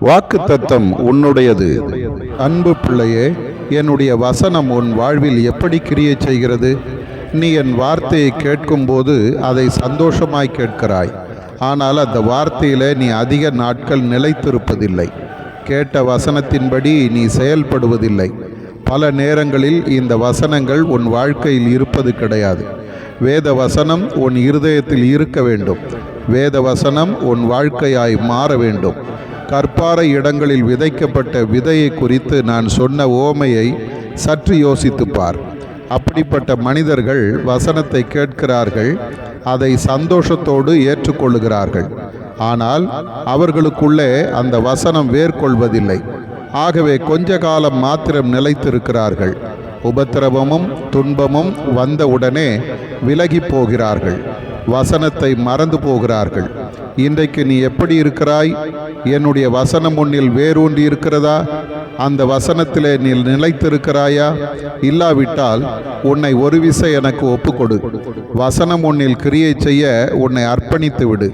வாக்குத்தத்தம் உன்னுடையது. அன்பு பிள்ளையே, என்னுடைய வசனம் உன் வாழ்வில் எப்படி கிரியை செய்கிறது? நீ என் வார்த்தையை கேட்கும்போது அதை சந்தோஷமாய் கேட்கிறாய். ஆனால் அந்த வார்த்தையிலே நீ அதிக நாட்கள் நிலைத்திருப்பதில்லை. கேட்ட வசனத்தின்படி நீ செயல்படுவதில்லை. பல நேரங்களில் இந்த வசனங்கள் உன் வாழ்க்கையில் இருப்பது கிடையாது. வேத வசனம் உன் இருதயத்தில் இருக்க வேண்டும். வேத வசனம் உன் வாழ்க்கையாய் மாற வேண்டும். கற்பாறை இடங்களில் விதைக்கப்பட்ட விதையை குறித்து நான் சொன்ன ஓமையை சற்று யோசித்துப்பார். அப்படிப்பட்ட மனிதர்கள் வசனத்தை கேட்கிறார்கள், அதை சந்தோஷத்தோடு ஏற்றுக்கொள்ளுகிறார்கள். ஆனால் அவர்களுக்குள்ளே அந்த வசனம் வேர்கொள்வதில்லை. ஆகவே கொஞ்ச காலம் மாத்திரம் நிலைத்திருக்கிறார்கள். உபத்திரவமும் துன்பமும் வந்தவுடனே விலகி போகிறார்கள். வசனத்தை மறந்து போகிறார்கள். இன்றைக்கு நீ எப்படி இருக்கிறாய்? என்னுடைய வசனம் உன்னில் வேரூன்றி இருக்கிறதா? அந்த வசனத்திலே நீ நிலைத்திருக்கிறாயா? இல்லாவிட்டால் உன்னை ஒரு விசை எனக்கு ஒப்புக்கொடு. வசனம் உன்னில் கிரியை செய்ய உன்னை அர்ப்பணித்து விடு.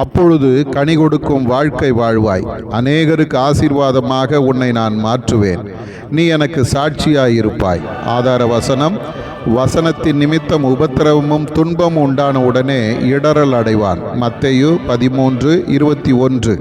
அப்பொழுது கனி கொடுக்கும் வாழ்க்கை வாழ்வாய். அநேகருக்கு ஆசீர்வாதமாக உன்னை நான் மாற்றுவேன். நீ எனக்கு சாட்சியாயிருப்பாய். ஆதார வசனம்: வசனத்தின் நிமித்தம் உபத்திரவமும் துன்பமும் உண்டான உடனே இடறல் அடைவான். மத்தேயு 13:21.